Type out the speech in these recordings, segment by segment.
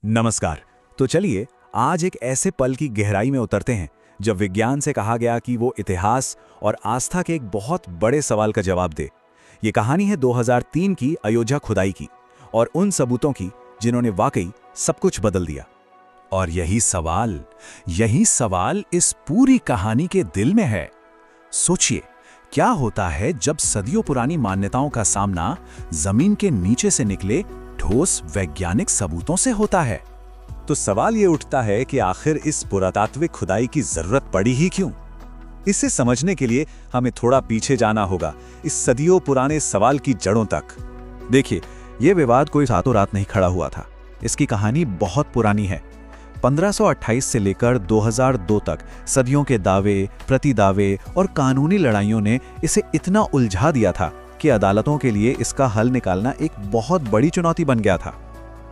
नमस्कार। तो चलिए आज एक ऐसे पल की गहराई में उतरते हैं जब विज्ञान से कहा गया कि वो इतिहास और आस्था के एक बहुत बड़े सवाल का जवाब दे। ये कहानी है 2003 की अयोध्या खुदाई की और उन सबूतों की जिन्होंने वाकई सब कुछ बदल दिया। और यही सवाल इस पूरी कहानी के दिल में है। सोचिए, क्या होता है जब सदियों पुरानी मान्यताओं का सामना जमीन के नीचे से निकले ठोस वैज्ञानिक सबूतों से होता है? तो सवाल ये उठता है कि आखिर इस पुरातात्विक खुदाई की जरूरत पड़ी ही क्यों? इसे समझने के लिए हमें थोड़ा पीछे जाना होगा, इस सदियों पुराने सवाल की जड़ों तक। देखिए, ये विवाद कोई रातों रात नहीं खड़ा हुआ था। इसकी कहानी बहुत पुरानी है। 1528 से लेकर 2002 तक सदियों के दावे, प्रतिदावे और कानूनी लड़ाइयों ने इसे इतना उलझा दिया था कि अदालतों के लिए इसका हल निकालना एक बहुत बड़ी चुनौती बन गया था।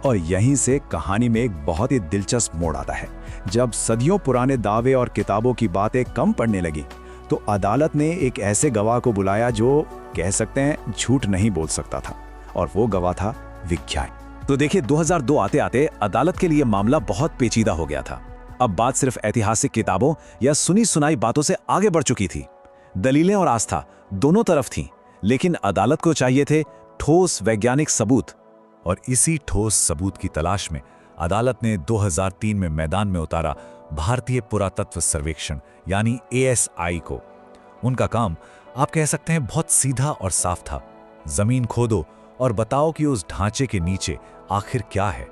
और यहीं से कहानी में एक बहुत ही दिलचस्प मोड़ आता है। जब सदियों पुराने दावे और किताबों की बातें कम पड़ने लगी, तो अदालत ने एक ऐसे गवाह को बुलाया जो कह सकते हैं झूठ नहीं बोल सकता था, और वो गवाह था विज्ञान। तो देखिए, 2002 आते आते अदालत के लिए मामला बहुत पेचीदा हो गया था। अब बात सिर्फ ऐतिहासिक किताबों या सुनी सुनाई बातों से आगे बढ़ चुकी थी। दलीलें और आस्था दोनों तरफ थीं, लेकिन अदालत को चाहिए थे ठोस वैज्ञानिक सबूत। और इसी ठोस सबूत की तलाश में अदालत ने 2003 में मैदान में उतारा भारतीय पुरातत्व सर्वेक्षण यानी ASI को। उनका काम, आप कह सकते हैं, बहुत सीधा और साफ था। जमीन खोदो और बताओ कि उस ढांचे के नीचे आखिर क्या है।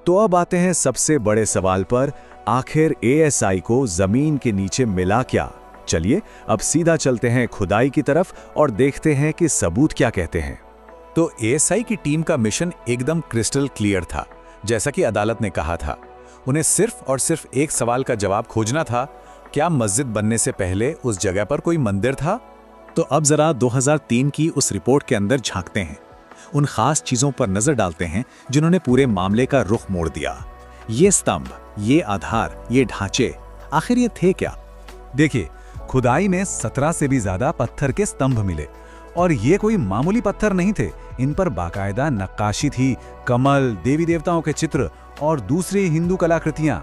तो अब आते हैं सबसे बड़े सवाल पर, आखिर ASI को जमीन के नीचे मिला क्या? चलिए अब सीधा चलते हैं खुदाई की तरफ और देखते हैं कि सबूत क्या कहते हैं। तो ASI की टीम का मिशन एकदम क्रिस्टल क्लियर था। जैसा कि अदालत ने कहा था, उन्हें सिर्फ और सिर्फ एक सवाल का जवाब खोजना था, क्या मस्जिद बनने से पहले उस जगह पर कोई मंदिर था? तो अब जरा 2003 की उस रिपोर्ट के अंदर झांकते हैं, उन खास चीजों पर नजर डालते हैं जिन्होंने पूरे मामले का रुख मोड़ दिया। ये स्तंभ, ये आधार, ये ढांचे, आखिर ये थे क्या? देखिए, खुदाई में 17 से भी ज्यादा पत्थर के स्तंभ मिले, और ये कोई मामूली पत्थर नहीं थे। इन पर बाकायदा नक्काशी थी, कमल, देवी देवताओं के चित्र और दूसरी हिंदू कलाकृतियां।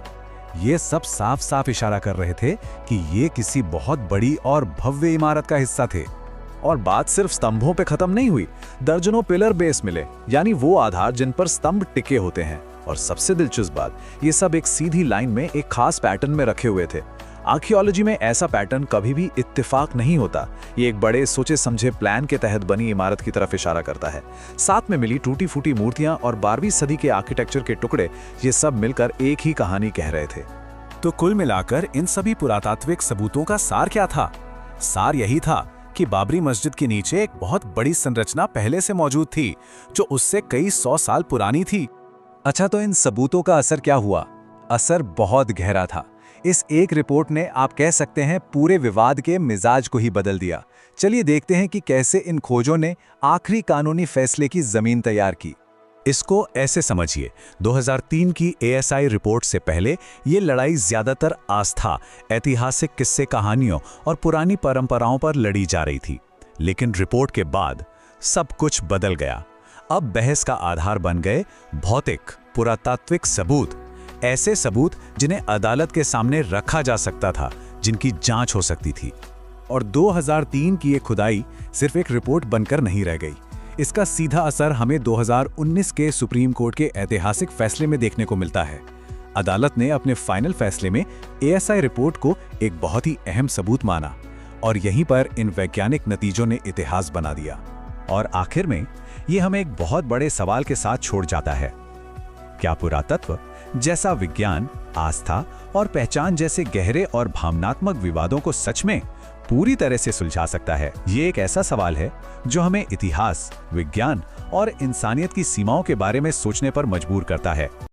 ये सब साफ साफ इशारा कर रहे थे कि ये किसी बहुत बड़ी और भव्य इमारत का हिस्सा थे। और बात सिर्फ स्तंभों पे खत्म नहीं हुई, दर्जनों पिलर बेस मिले, यानी वो आधार जिन पर स्तंभ टिके होते हैं। और सबसे दिलचस्प बात, ये सब एक सीधी लाइन में एक खास पैटर्न में रखे हुए थे। आर्कियोलॉजी में ऐसा पैटर्न कभी भी इत्तेफाक नहीं होता। ये एक बड़े सोचे समझे प्लान के तहत बनी इमारत की तरफ इशारा करता है। साथ में मिली टूटी फूटी मूर्तियां और 12वीं सदी के आर्किटेक्चर के टुकड़े, ये सब मिलकर एक ही कहानी कह रहे थे। तो कुल मिलाकर इन सभी पुरातात्विक सबूतों का सार क्या था? सार यही था कि बाबरी मस्जिद के नीचे एक बहुत बड़ी संरचना पहले से मौजूद थी, जो उससे कई 100 साल पुरानी थी। अच्छा, तो इन सबूतों का असर क्या हुआ? असर बहुत गहरा था। इस एक रिपोर्ट ने, आप कह सकते हैं, पूरे विवाद के मिजाज को ही बदल दिया। चलिए देखते हैं कि कैसे इन खोजों ने आखिरी कानूनी फैसले की जमीन तैयार की। इसको ऐसे समझिए, 2003 की ASI रिपोर्ट से पहले ये लड़ाई ज्यादातर आस्था, ऐतिहासिक किस्से कहानियों और पुरानी परंपराओं पर लड़ी जा रही थी। लेकिन रिपोर्ट के बाद सब कुछ बदल गया। अब बहस का आधार बन गए भौतिक, पुरातात्विक सबूत, ऐसे सबूत जिन्हें अदालत के सामने रखा जा सकता था, जिनकी जांच हो सकती थी। और 2003 की ये खुदाई सिर्फ एक रिपोर्ट बनकर नहीं रह गई। इसका सीधा असर हमें 2019 के सुप्रीम कोर्ट के ऐतिहासिक फैसले में देखने को मिलता है। अदालत ने अपने फाइनल फैसले में ASI रिपोर्ट को एक बहुत ही अहम सबूत माना, और यहीं पर इन वैज्ञानिक नतीजों ने इतिहास बना दिया। और आखिर में ये हमें एक बहुत बड़े सवाल के साथ छोड़ जाता है, क्या पुरातत्व जैसा विज्ञान, आस्था और पहचान जैसे गहरे और भावनात्मक विवादों को सच में पूरी तरह से सुलझा सकता है? ये एक ऐसा सवाल है जो हमें इतिहास, विज्ञान और इंसानियत की सीमाओं के बारे में सोचने पर मजबूर करता है।